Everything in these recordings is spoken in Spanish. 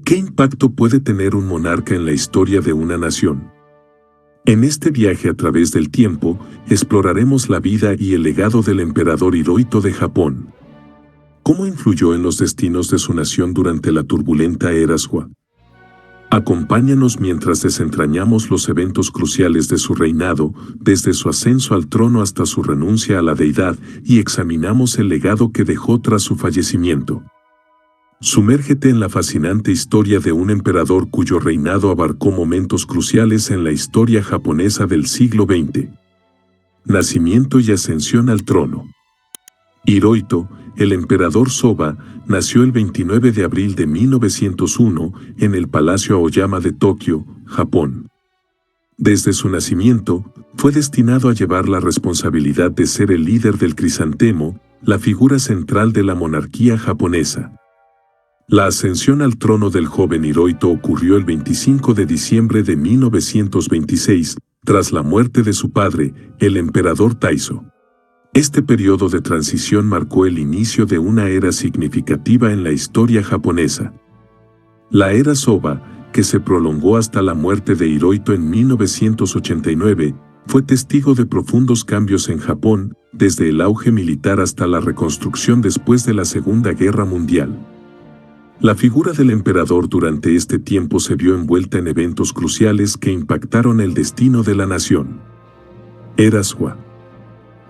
¿Qué impacto puede tener un monarca en la historia de una nación? En este viaje a través del tiempo, exploraremos la vida y el legado del emperador Hirohito de Japón. ¿Cómo influyó en los destinos de su nación durante la turbulenta era Showa? Acompáñanos mientras desentrañamos los eventos cruciales de su reinado, desde su ascenso al trono hasta su renuncia a la deidad, y examinamos el legado que dejó tras su fallecimiento. Sumérgete en la fascinante historia de un emperador cuyo reinado abarcó momentos cruciales en la historia japonesa del siglo XX. Nacimiento y ascensión al trono. Hirohito, el emperador Soba, nació el 29 de abril de 1901 en el Palacio Aoyama de Tokio, Japón. Desde su nacimiento, fue destinado a llevar la responsabilidad de ser el líder del crisantemo, la figura central de la monarquía japonesa. La ascensión al trono del joven Hirohito ocurrió el 25 de diciembre de 1926, tras la muerte de su padre, el emperador Taizo. Este periodo de transición marcó el inicio de una era significativa en la historia japonesa. La era Soba, que se prolongó hasta la muerte de Hirohito en 1989, fue testigo de profundos cambios en Japón, desde el auge militar hasta la reconstrucción después de la Segunda Guerra Mundial. La figura del emperador durante este tiempo se vio envuelta en eventos cruciales que impactaron el destino de la nación. Era Showa.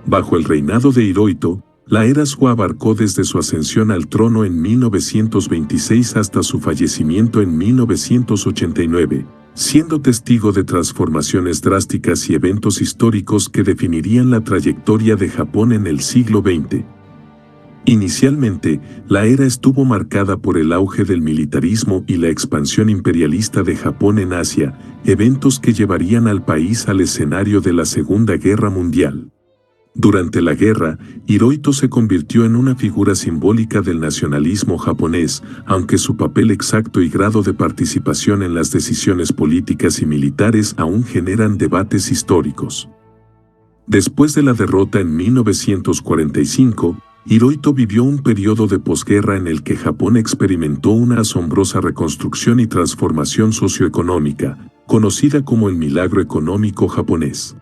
Bajo el reinado de Hirohito, la era Showa abarcó desde su ascensión al trono en 1926 hasta su fallecimiento en 1989, siendo testigo de transformaciones drásticas y eventos históricos que definirían la trayectoria de Japón en el siglo XX. Inicialmente, la era estuvo marcada por el auge del militarismo y la expansión imperialista de Japón en Asia, eventos que llevarían al país al escenario de la Segunda Guerra Mundial. Durante la guerra, Hirohito se convirtió en una figura simbólica del nacionalismo japonés, aunque su papel exacto y grado de participación en las decisiones políticas y militares aún generan debates históricos. Después de la derrota en 1945, Hirohito vivió un periodo de posguerra en el que Japón experimentó una asombrosa reconstrucción y transformación socioeconómica, conocida como el milagro económico japonés.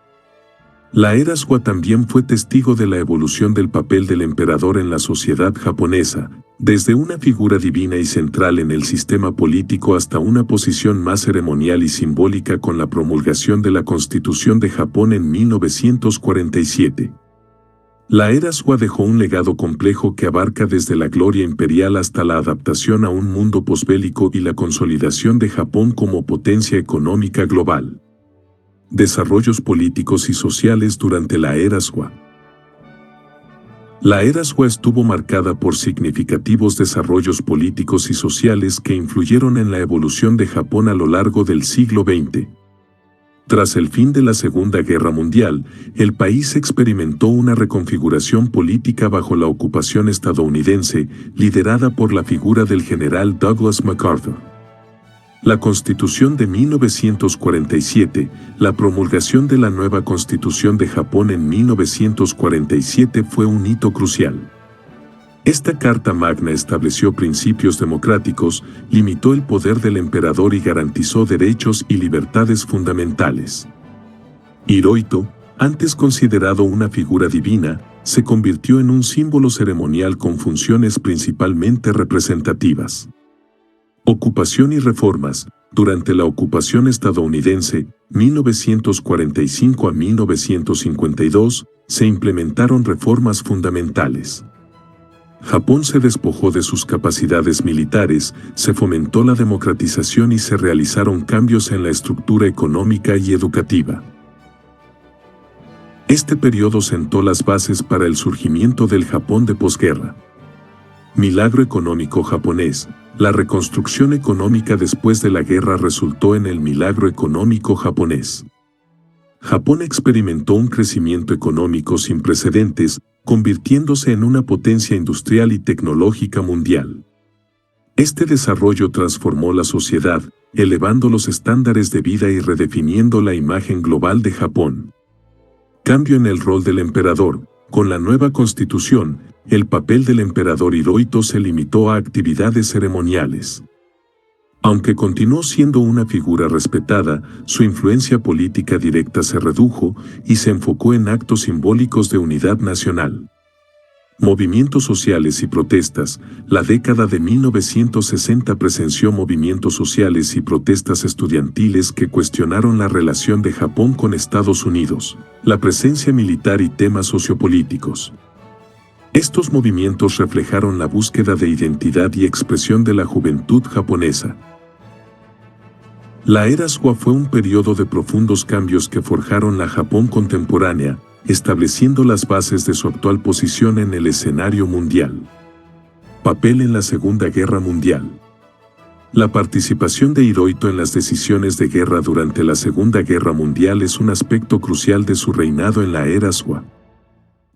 La era Showa también fue testigo de la evolución del papel del emperador en la sociedad japonesa, desde una figura divina y central en el sistema político hasta una posición más ceremonial y simbólica con la promulgación de la Constitución de Japón en 1947. La era Showa dejó un legado complejo que abarca desde la gloria imperial hasta la adaptación a un mundo posbélico y la consolidación de Japón como potencia económica global. Desarrollos políticos y sociales durante la era Showa. La era Showa estuvo marcada por significativos desarrollos políticos y sociales que influyeron en la evolución de Japón a lo largo del siglo XX. Tras el fin de la Segunda Guerra Mundial, el país experimentó una reconfiguración política bajo la ocupación estadounidense, liderada por la figura del general Douglas MacArthur. La Constitución de 1947, la promulgación de la nueva Constitución de Japón en 1947 fue un hito crucial. Esta Carta Magna estableció principios democráticos, limitó el poder del emperador y garantizó derechos y libertades fundamentales. Hirohito, antes considerado una figura divina, se convirtió en un símbolo ceremonial con funciones principalmente representativas. Ocupación y reformas. Durante la ocupación estadounidense, 1945 a 1952, se implementaron reformas fundamentales. Japón se despojó de sus capacidades militares, se fomentó la democratización y se realizaron cambios en la estructura económica y educativa. Este periodo sentó las bases para el surgimiento del Japón de posguerra. Milagro económico japonés. La reconstrucción económica después de la guerra resultó en el milagro económico japonés. Japón experimentó un crecimiento económico sin precedentes, convirtiéndose en una potencia industrial y tecnológica mundial. Este desarrollo transformó la sociedad, elevando los estándares de vida y redefiniendo la imagen global de Japón. Cambio en el rol del emperador. Con la nueva constitución, el papel del emperador Hirohito se limitó a actividades ceremoniales. Aunque continuó siendo una figura respetada, su influencia política directa se redujo y se enfocó en actos simbólicos de unidad nacional. Movimientos sociales y protestas. La década de 1960 presenció movimientos sociales y protestas estudiantiles que cuestionaron la relación de Japón con Estados Unidos, la presencia militar y temas sociopolíticos. Estos movimientos reflejaron la búsqueda de identidad y expresión de la juventud japonesa. La era Showa fue un periodo de profundos cambios que forjaron la Japón contemporánea, estableciendo las bases de su actual posición en el escenario mundial. Papel en la Segunda Guerra Mundial. La participación de Hirohito en las decisiones de guerra durante la Segunda Guerra Mundial es un aspecto crucial de su reinado en la era Showa.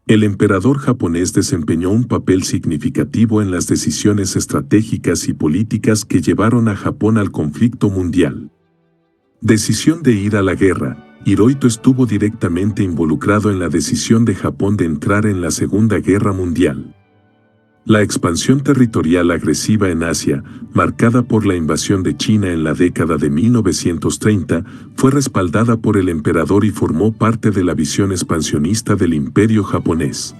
El emperador japonés desempeñó un papel significativo en las decisiones estratégicas y políticas que llevaron a Japón al conflicto mundial. Decisión de ir a la guerra. Hirohito estuvo directamente involucrado en la decisión de Japón de entrar en la Segunda Guerra Mundial. La expansión territorial agresiva en Asia, marcada por la invasión de China en la década de 1930, fue respaldada por el emperador y formó parte de la visión expansionista del imperio japonés.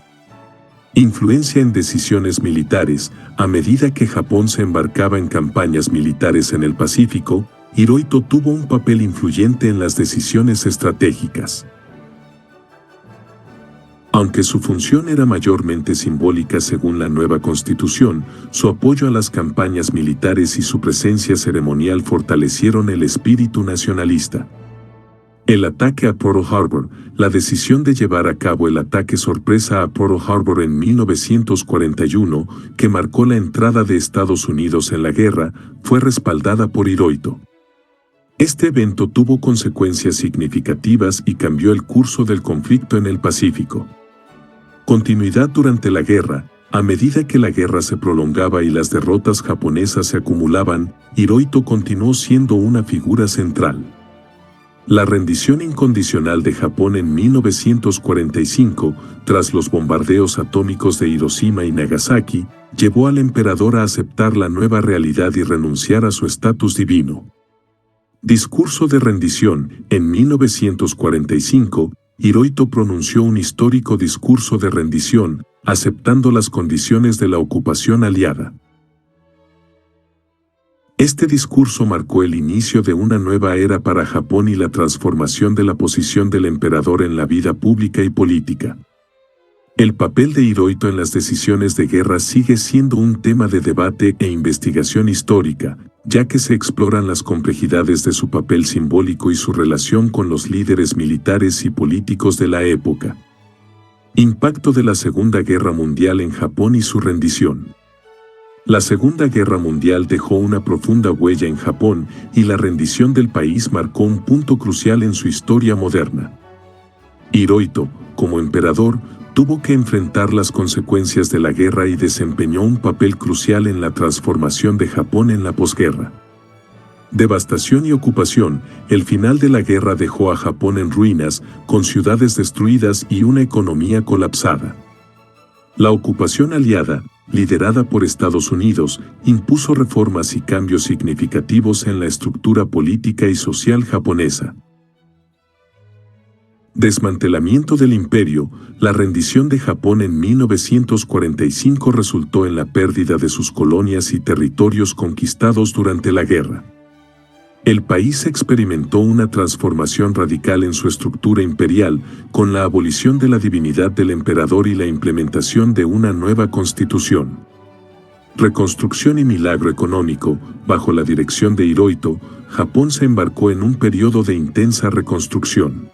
Influencia en decisiones militares. A medida que Japón se embarcaba en campañas militares en el Pacífico, Hirohito tuvo un papel influyente en las decisiones estratégicas. Aunque su función era mayormente simbólica según la nueva constitución, su apoyo a las campañas militares y su presencia ceremonial fortalecieron el espíritu nacionalista. El ataque a Pearl Harbor. La decisión de llevar a cabo el ataque sorpresa a Pearl Harbor en 1941, que marcó la entrada de Estados Unidos en la guerra, fue respaldada por Hirohito. Este evento tuvo consecuencias significativas y cambió el curso del conflicto en el Pacífico. Continuidad durante la guerra. A medida que la guerra se prolongaba y las derrotas japonesas se acumulaban, Hirohito continuó siendo una figura central. La rendición incondicional de Japón en 1945, tras los bombardeos atómicos de Hiroshima y Nagasaki, llevó al emperador a aceptar la nueva realidad y renunciar a su estatus divino. Discurso de rendición. En 1945, Hirohito pronunció un histórico discurso de rendición, aceptando las condiciones de la ocupación aliada. Este discurso marcó el inicio de una nueva era para Japón y la transformación de la posición del emperador en la vida pública y política. El papel de Hirohito en las decisiones de guerra sigue siendo un tema de debate e investigación histórica, ya que se exploran las complejidades de su papel simbólico y su relación con los líderes militares y políticos de la época. Impacto de la Segunda Guerra Mundial en Japón y su rendición. La Segunda Guerra Mundial dejó una profunda huella en Japón y la rendición del país marcó un punto crucial en su historia moderna. Hirohito, como emperador, tuvo que enfrentar las consecuencias de la guerra y desempeñó un papel crucial en la transformación de Japón en la posguerra. Devastación y ocupación. El final de la guerra dejó a Japón en ruinas, con ciudades destruidas y una economía colapsada. La ocupación aliada, liderada por Estados Unidos, impuso reformas y cambios significativos en la estructura política y social japonesa. Desmantelamiento del imperio. La rendición de Japón en 1945 resultó en la pérdida de sus colonias y territorios conquistados durante la guerra. El país experimentó una transformación radical en su estructura imperial, con la abolición de la divinidad del emperador y la implementación de una nueva constitución. Reconstrucción y milagro económico. Bajo la dirección de Hirohito, Japón se embarcó en un periodo de intensa reconstrucción.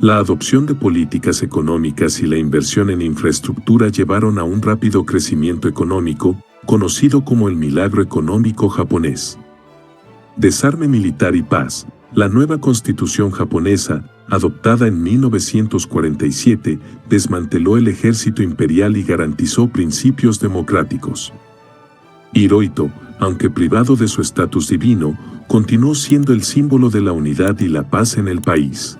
La adopción de políticas económicas y la inversión en infraestructura llevaron a un rápido crecimiento económico, conocido como el milagro económico japonés. Desarme militar y paz. La nueva constitución japonesa, adoptada en 1947, desmanteló el ejército imperial y garantizó principios democráticos. Hirohito, aunque privado de su estatus divino, continuó siendo el símbolo de la unidad y la paz en el país.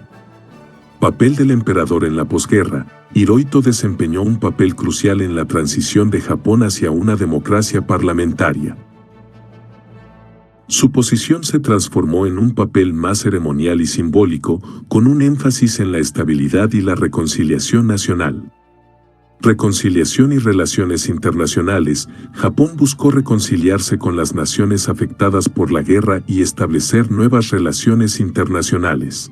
Papel del emperador en la posguerra. Hirohito desempeñó un papel crucial en la transición de Japón hacia una democracia parlamentaria. Su posición se transformó en un papel más ceremonial y simbólico, con un énfasis en la estabilidad y la reconciliación nacional. Reconciliación y relaciones internacionales. Japón buscó reconciliarse con las naciones afectadas por la guerra y establecer nuevas relaciones internacionales.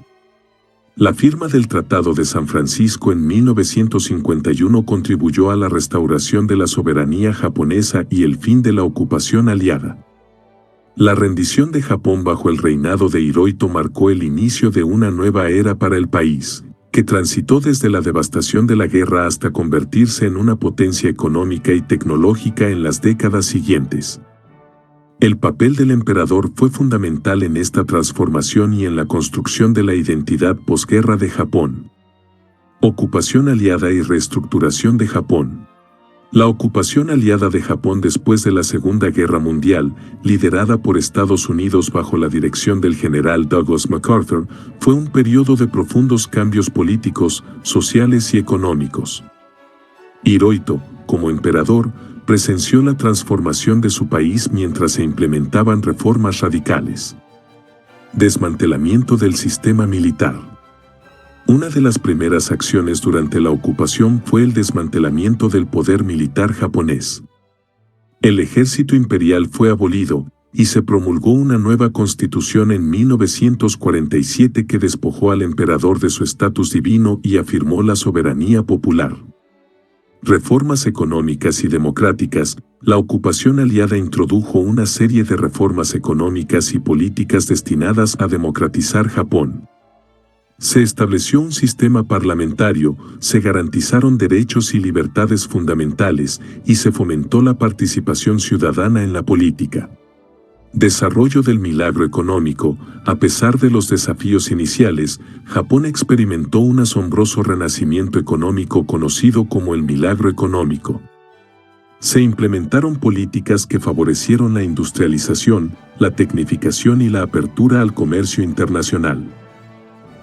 La firma del Tratado de San Francisco en 1951 contribuyó a la restauración de la soberanía japonesa y el fin de la ocupación aliada. La rendición de Japón bajo el reinado de Hirohito marcó el inicio de una nueva era para el país, que transitó desde la devastación de la guerra hasta convertirse en una potencia económica y tecnológica en las décadas siguientes. El papel del emperador fue fundamental en esta transformación y en la construcción de la identidad posguerra de Japón. Ocupación aliada y reestructuración de Japón. La ocupación aliada de Japón después de la Segunda Guerra Mundial, liderada por Estados Unidos bajo la dirección del general Douglas MacArthur, fue un periodo de profundos cambios políticos, sociales y económicos. Hirohito, como emperador, presenció la transformación de su país mientras se implementaban reformas radicales. Desmantelamiento del sistema militar. Una de las primeras acciones durante la ocupación fue el desmantelamiento del poder militar japonés. El ejército imperial fue abolido, y se promulgó una nueva constitución en 1947 que despojó al emperador de su estatus divino y afirmó la soberanía popular. Reformas económicas y democráticas. La ocupación aliada introdujo una serie de reformas económicas y políticas destinadas a democratizar Japón. Se estableció un sistema parlamentario, se garantizaron derechos y libertades fundamentales y se fomentó la participación ciudadana en la política. Desarrollo del milagro económico. A pesar de los desafíos iniciales, Japón experimentó un asombroso renacimiento económico conocido como el milagro económico. Se implementaron políticas que favorecieron la industrialización, la tecnificación y la apertura al comercio internacional.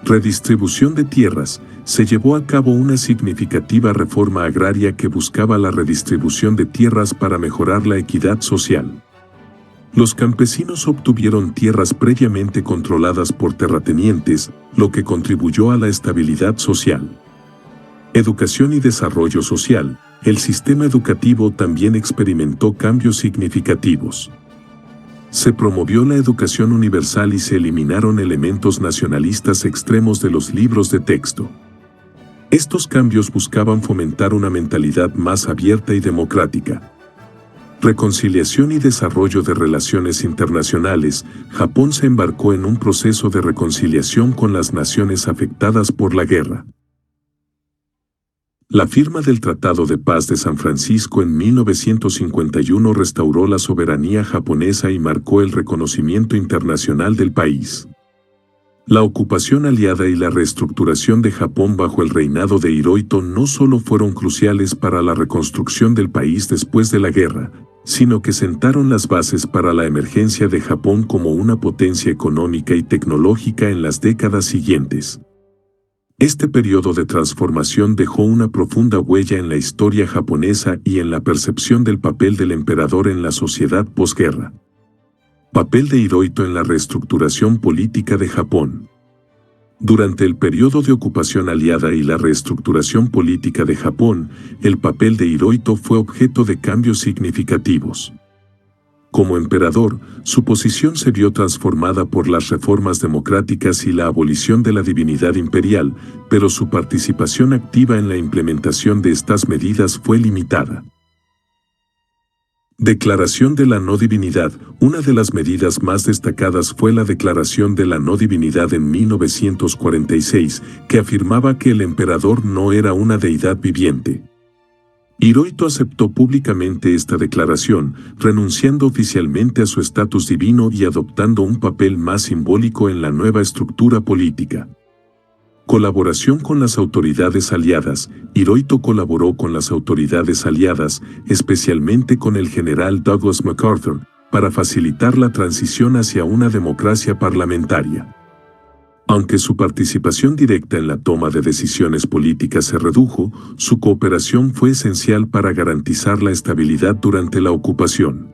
Redistribución de tierras. Se llevó a cabo una significativa reforma agraria que buscaba la redistribución de tierras para mejorar la equidad social. Los campesinos obtuvieron tierras previamente controladas por terratenientes, lo que contribuyó a la estabilidad social. Educación y desarrollo social. El sistema educativo también experimentó cambios significativos. Se promovió la educación universal y se eliminaron elementos nacionalistas extremos de los libros de texto. Estos cambios buscaban fomentar una mentalidad más abierta y democrática. Reconciliación y desarrollo de relaciones internacionales. Japón se embarcó en un proceso de reconciliación con las naciones afectadas por la guerra. La firma del Tratado de Paz de San Francisco en 1951 restauró la soberanía japonesa y marcó el reconocimiento internacional del país. La ocupación aliada y la reestructuración de Japón bajo el reinado de Hirohito no solo fueron cruciales para la reconstrucción del país después de la guerra, sino que sentaron las bases para la emergencia de Japón como una potencia económica y tecnológica en las décadas siguientes. Este periodo de transformación dejó una profunda huella en la historia japonesa y en la percepción del papel del emperador en la sociedad posguerra. Papel de Hirohito en la reestructuración política de Japón. Durante el periodo de ocupación aliada y la reestructuración política de Japón, el papel de Hirohito fue objeto de cambios significativos. Como emperador, su posición se vio transformada por las reformas democráticas y la abolición de la divinidad imperial, pero su participación activa en la implementación de estas medidas fue limitada. Declaración de la no divinidad. Una de las medidas más destacadas fue la Declaración de la no divinidad en 1946, que afirmaba que el emperador no era una deidad viviente. Hirohito aceptó públicamente esta declaración, renunciando oficialmente a su estatus divino y adoptando un papel más simbólico en la nueva estructura política. Colaboración con las autoridades aliadas. Hirohito colaboró con las autoridades aliadas, especialmente con el general Douglas MacArthur, para facilitar la transición hacia una democracia parlamentaria. Aunque su participación directa en la toma de decisiones políticas se redujo, su cooperación fue esencial para garantizar la estabilidad durante la ocupación.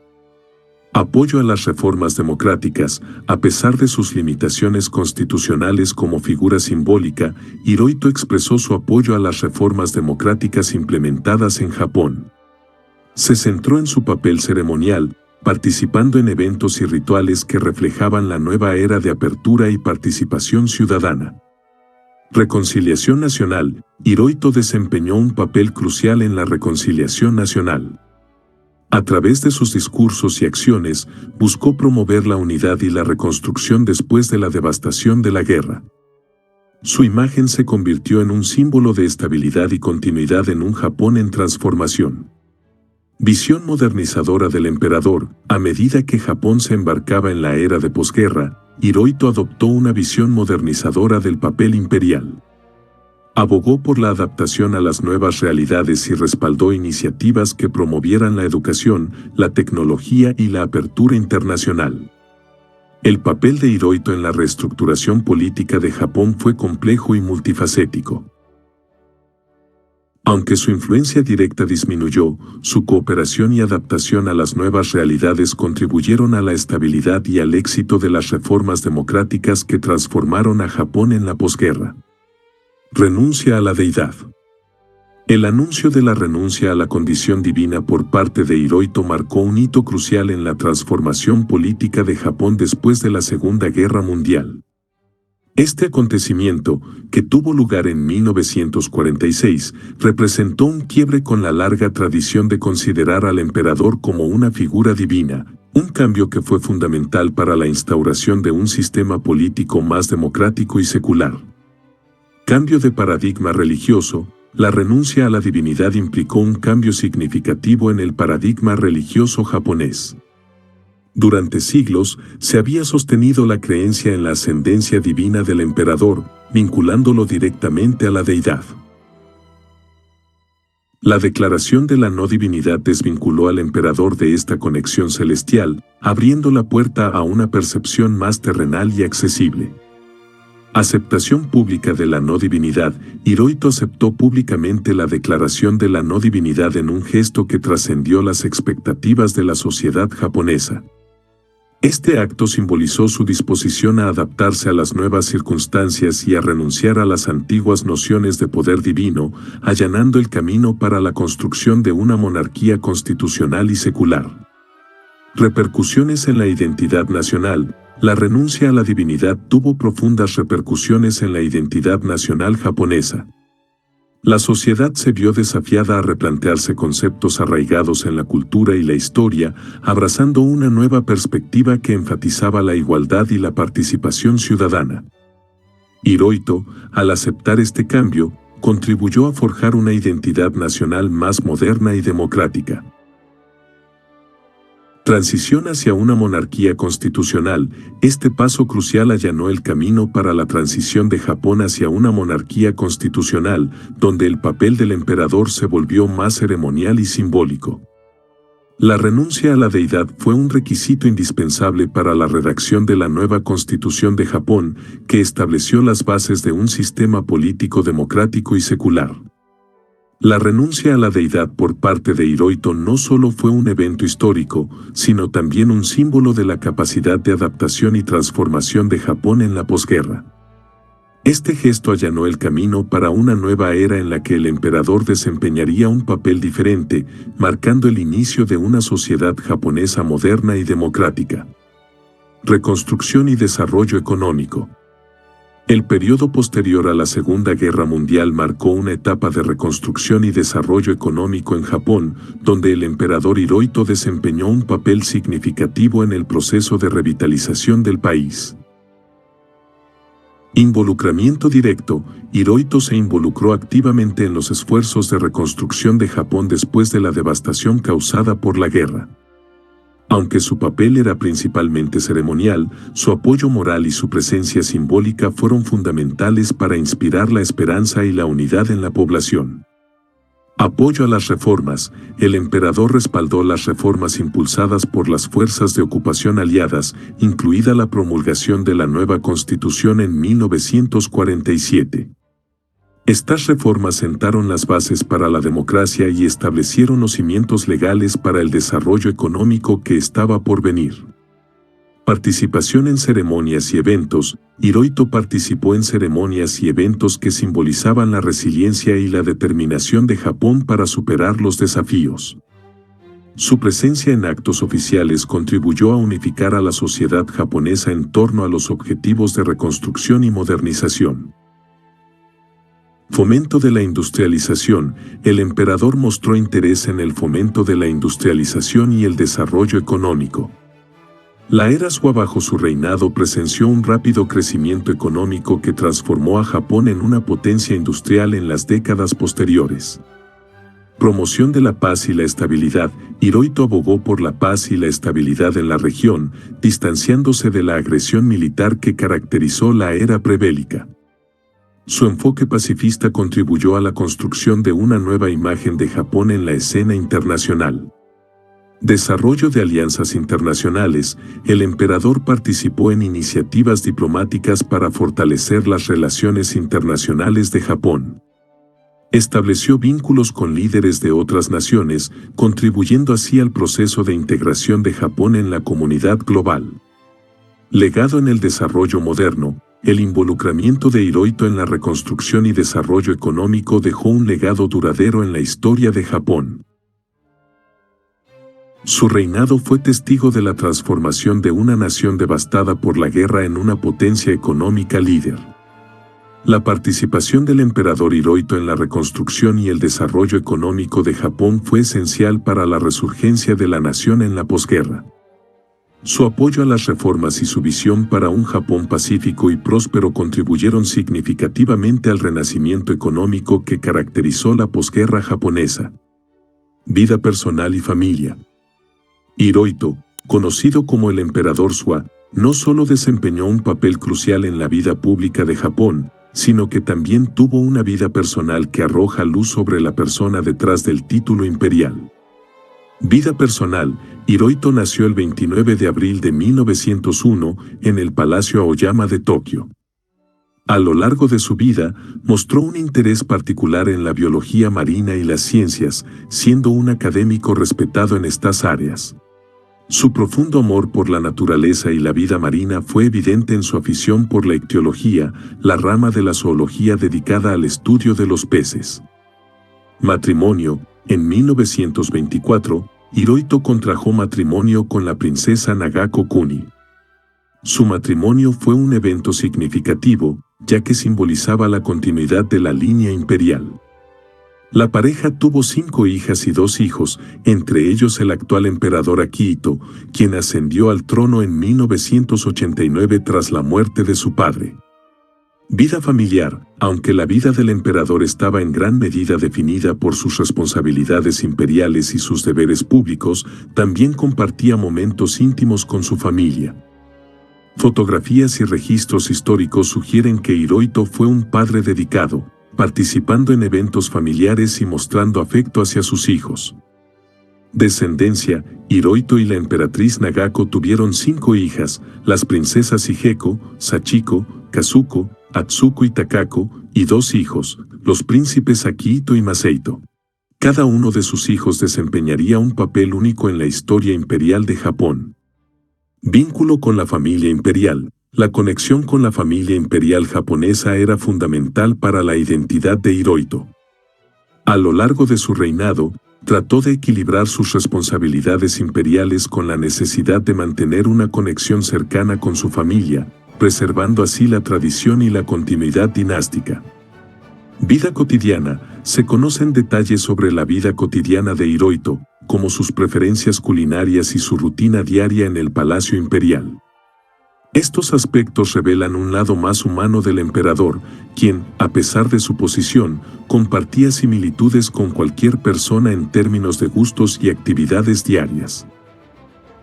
Apoyo a las reformas democráticas. A pesar de sus limitaciones constitucionales como figura simbólica, Hirohito expresó su apoyo a las reformas democráticas implementadas en Japón. Se centró en su papel ceremonial, participando en eventos y rituales que reflejaban la nueva era de apertura y participación ciudadana. Reconciliación nacional. Hirohito desempeñó un papel crucial en la reconciliación nacional. A través de sus discursos y acciones, buscó promover la unidad y la reconstrucción después de la devastación de la guerra. Su imagen se convirtió en un símbolo de estabilidad y continuidad en un Japón en transformación. Visión modernizadora del emperador. A medida que Japón se embarcaba en la era de posguerra, Hirohito adoptó una visión modernizadora del papel imperial. Abogó por la adaptación a las nuevas realidades y respaldó iniciativas que promovieran la educación, la tecnología y la apertura internacional. El papel de Hirohito en la reestructuración política de Japón fue complejo y multifacético. Aunque su influencia directa disminuyó, su cooperación y adaptación a las nuevas realidades contribuyeron a la estabilidad y al éxito de las reformas democráticas que transformaron a Japón en la posguerra. Renuncia a la deidad. El anuncio de la renuncia a la condición divina por parte de Hirohito marcó un hito crucial en la transformación política de Japón después de la Segunda Guerra Mundial. Este acontecimiento, que tuvo lugar en 1946, representó un quiebre con la larga tradición de considerar al emperador como una figura divina, un cambio que fue fundamental para la instauración de un sistema político más democrático y secular. Cambio de paradigma religioso. La renuncia a la divinidad implicó un cambio significativo en el paradigma religioso japonés. Durante siglos, se había sostenido la creencia en la ascendencia divina del emperador, vinculándolo directamente a la deidad. La declaración de la no divinidad desvinculó al emperador de esta conexión celestial, abriendo la puerta a una percepción más terrenal y accesible. Aceptación pública de la no divinidad. Hirohito aceptó públicamente la declaración de la no divinidad en un gesto que trascendió las expectativas de la sociedad japonesa. Este acto simbolizó su disposición a adaptarse a las nuevas circunstancias y a renunciar a las antiguas nociones de poder divino, allanando el camino para la construcción de una monarquía constitucional y secular. Repercusiones en la identidad nacional. La renuncia a la divinidad tuvo profundas repercusiones en la identidad nacional japonesa. La sociedad se vio desafiada a replantearse conceptos arraigados en la cultura y la historia, abrazando una nueva perspectiva que enfatizaba la igualdad y la participación ciudadana. Hirohito, al aceptar este cambio, contribuyó a forjar una identidad nacional más moderna y democrática. Transición hacia una monarquía constitucional. Este paso crucial allanó el camino para la transición de Japón hacia una monarquía constitucional, donde el papel del emperador se volvió más ceremonial y simbólico. La renuncia a la deidad fue un requisito indispensable para la redacción de la nueva Constitución de Japón, que estableció las bases de un sistema político democrático y secular. La renuncia a la deidad por parte de Hirohito no solo fue un evento histórico, sino también un símbolo de la capacidad de adaptación y transformación de Japón en la posguerra. Este gesto allanó el camino para una nueva era en la que el emperador desempeñaría un papel diferente, marcando el inicio de una sociedad japonesa moderna y democrática. Reconstrucción y desarrollo económico. El periodo posterior a la Segunda Guerra Mundial marcó una etapa de reconstrucción y desarrollo económico en Japón, donde el emperador Hirohito desempeñó un papel significativo en el proceso de revitalización del país. Involucramiento directo. Hirohito se involucró activamente en los esfuerzos de reconstrucción de Japón después de la devastación causada por la guerra. Aunque su papel era principalmente ceremonial, su apoyo moral y su presencia simbólica fueron fundamentales para inspirar la esperanza y la unidad en la población. Apoyo a las reformas. El emperador respaldó las reformas impulsadas por las fuerzas de ocupación aliadas, incluida la promulgación de la nueva Constitución en 1947. Estas reformas sentaron las bases para la democracia y establecieron los cimientos legales para el desarrollo económico que estaba por venir. Participación en ceremonias y eventos. Hirohito participó en ceremonias y eventos que simbolizaban la resiliencia y la determinación de Japón para superar los desafíos. Su presencia en actos oficiales contribuyó a unificar a la sociedad japonesa en torno a los objetivos de reconstrucción y modernización. Fomento de la industrialización. El emperador mostró interés en el fomento de la industrialización y el desarrollo económico. La era Shua bajo su reinado presenció un rápido crecimiento económico que transformó a Japón en una potencia industrial en las décadas posteriores. Promoción de la paz y la estabilidad. Hirohito abogó por la paz y la estabilidad en la región, distanciándose de la agresión militar que caracterizó la era prebélica. Su enfoque pacifista contribuyó a la construcción de una nueva imagen de Japón en la escena internacional. Desarrollo de alianzas internacionales. El emperador participó en iniciativas diplomáticas para fortalecer las relaciones internacionales de Japón. Estableció vínculos con líderes de otras naciones, contribuyendo así al proceso de integración de Japón en la comunidad global. Legado en el desarrollo moderno. El involucramiento de Hirohito en la reconstrucción y desarrollo económico dejó un legado duradero en la historia de Japón. Su reinado fue testigo de la transformación de una nación devastada por la guerra en una potencia económica líder. La participación del emperador Hirohito en la reconstrucción y el desarrollo económico de Japón fue esencial para la resurgencia de la nación en la posguerra. Su apoyo a las reformas y su visión para un Japón pacífico y próspero contribuyeron significativamente al renacimiento económico que caracterizó la posguerra japonesa. Vida personal y familia. Hirohito, conocido como el emperador Shua, no solo desempeñó un papel crucial en la vida pública de Japón, sino que también tuvo una vida personal que arroja luz sobre la persona detrás del título imperial. Vida personal. Hirohito nació el 29 de abril de 1901 en el Palacio Aoyama de Tokio. A lo largo de su vida, mostró un interés particular en la biología marina y las ciencias, siendo un académico respetado en estas áreas. Su profundo amor por la naturaleza y la vida marina fue evidente en su afición por la ictiología, la rama de la zoología dedicada al estudio de los peces. Matrimonio. En 1924, Hirohito contrajo matrimonio con la princesa Nagako Kuni. Su matrimonio fue un evento significativo, ya que simbolizaba la continuidad de la línea imperial. La pareja tuvo 5 hijas y 2 hijos, entre ellos el actual emperador Akihito, quien ascendió al trono en 1989 tras la muerte de su padre. Vida familiar. Aunque la vida del emperador estaba en gran medida definida por sus responsabilidades imperiales y sus deberes públicos, también compartía momentos íntimos con su familia. Fotografías y registros históricos sugieren que Hirohito fue un padre dedicado, participando en eventos familiares y mostrando afecto hacia sus hijos. Descendencia. Hirohito y la emperatriz Nagako tuvieron 5 hijas, las princesas Higeko, Sachiko, Kazuko, Atsuko y Takako, y 2 hijos, los príncipes Akihito y Maseito. Cada uno de sus hijos desempeñaría un papel único en la historia imperial de Japón. Vínculo con la familia imperial. La conexión con la familia imperial japonesa era fundamental para la identidad de Hirohito. A lo largo de su reinado, trató de equilibrar sus responsabilidades imperiales con la necesidad de mantener una conexión cercana con su familia, preservando así la tradición y la continuidad dinástica. Vida cotidiana. Se conocen detalles sobre la vida cotidiana de Hirohito, como sus preferencias culinarias y su rutina diaria en el Palacio Imperial. Estos aspectos revelan un lado más humano del emperador, quien, a pesar de su posición, compartía similitudes con cualquier persona en términos de gustos y actividades diarias.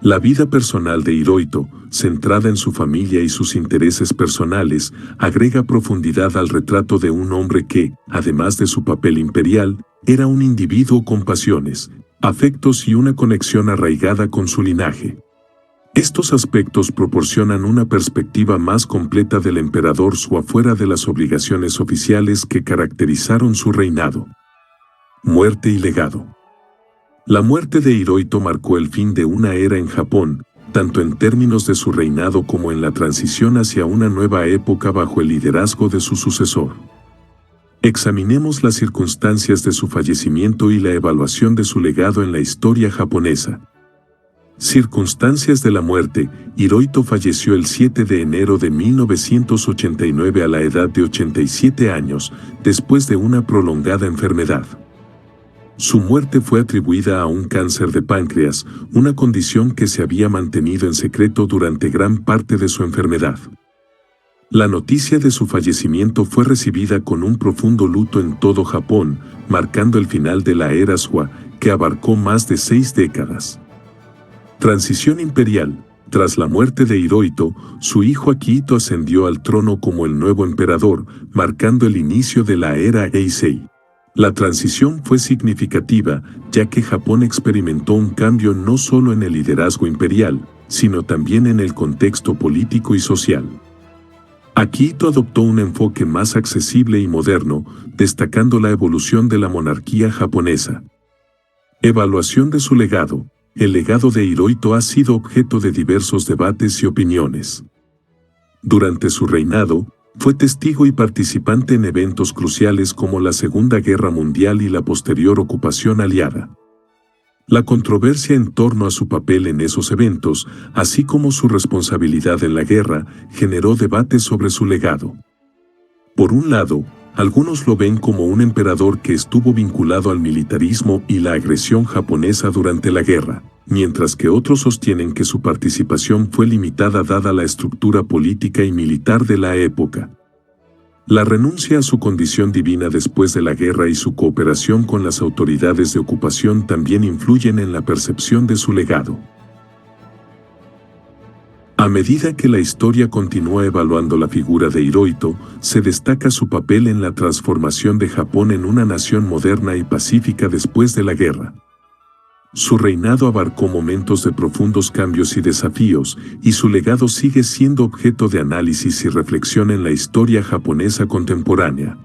La vida personal de Hirohito, centrada en su familia y sus intereses personales, agrega profundidad al retrato de un hombre que, además de su papel imperial, era un individuo con pasiones, afectos y una conexión arraigada con su linaje. Estos aspectos proporcionan una perspectiva más completa del emperador Shua fuera de las obligaciones oficiales que caracterizaron su reinado. Muerte y legado. La muerte de Hirohito marcó el fin de una era en Japón, tanto en términos de su reinado como en la transición hacia una nueva época bajo el liderazgo de su sucesor. Examinemos las circunstancias de su fallecimiento y la evaluación de su legado en la historia japonesa. Circunstancias de la muerte. Hirohito falleció el 7 de enero de 1989 a la edad de 87 años, después de una prolongada enfermedad. Su muerte fue atribuida a un cáncer de páncreas, una condición que se había mantenido en secreto durante gran parte de su enfermedad. La noticia de su fallecimiento fue recibida con un profundo luto en todo Japón, marcando el final de la era Shua, que abarcó más de 6 décadas. Transición imperial. Tras la muerte de Hirohito, su hijo Akihito ascendió al trono como el nuevo emperador, marcando el inicio de la era Heisei. La transición fue significativa, ya que Japón experimentó un cambio no solo en el liderazgo imperial, sino también en el contexto político y social. Akihito adoptó un enfoque más accesible y moderno, destacando la evolución de la monarquía japonesa. Evaluación de su legado. El legado de Hirohito ha sido objeto de diversos debates y opiniones. Durante su reinado, fue testigo y participante en eventos cruciales como la Segunda Guerra Mundial y la posterior ocupación aliada. La controversia en torno a su papel en esos eventos, así como su responsabilidad en la guerra, generó debates sobre su legado. Por un lado, algunos lo ven como un emperador que estuvo vinculado al militarismo y la agresión japonesa durante la guerra, mientras que otros sostienen que su participación fue limitada dada la estructura política y militar de la época. La renuncia a su condición divina después de la guerra y su cooperación con las autoridades de ocupación también influyen en la percepción de su legado. A medida que la historia continúa evaluando la figura de Hirohito, se destaca su papel en la transformación de Japón en una nación moderna y pacífica después de la guerra. Su reinado abarcó momentos de profundos cambios y desafíos, y su legado sigue siendo objeto de análisis y reflexión en la historia japonesa contemporánea.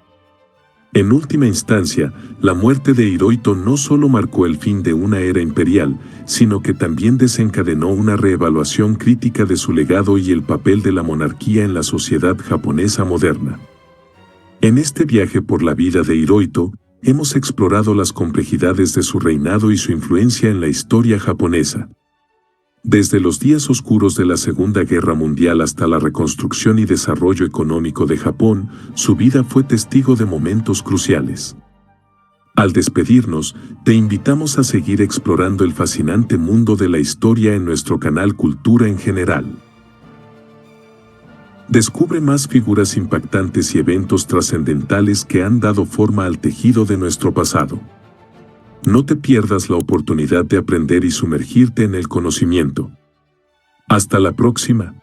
En última instancia, la muerte de Hirohito no solo marcó el fin de una era imperial, sino que también desencadenó una reevaluación crítica de su legado y el papel de la monarquía en la sociedad japonesa moderna. En este viaje por la vida de Hirohito, hemos explorado las complejidades de su reinado y su influencia en la historia japonesa. Desde los días oscuros de la Segunda Guerra Mundial hasta la reconstrucción y desarrollo económico de Japón, su vida fue testigo de momentos cruciales. Al despedirnos, te invitamos a seguir explorando el fascinante mundo de la historia en nuestro canal Cultura en General. Descubre más figuras impactantes y eventos trascendentales que han dado forma al tejido de nuestro pasado. No te pierdas la oportunidad de aprender y sumergirte en el conocimiento. Hasta la próxima.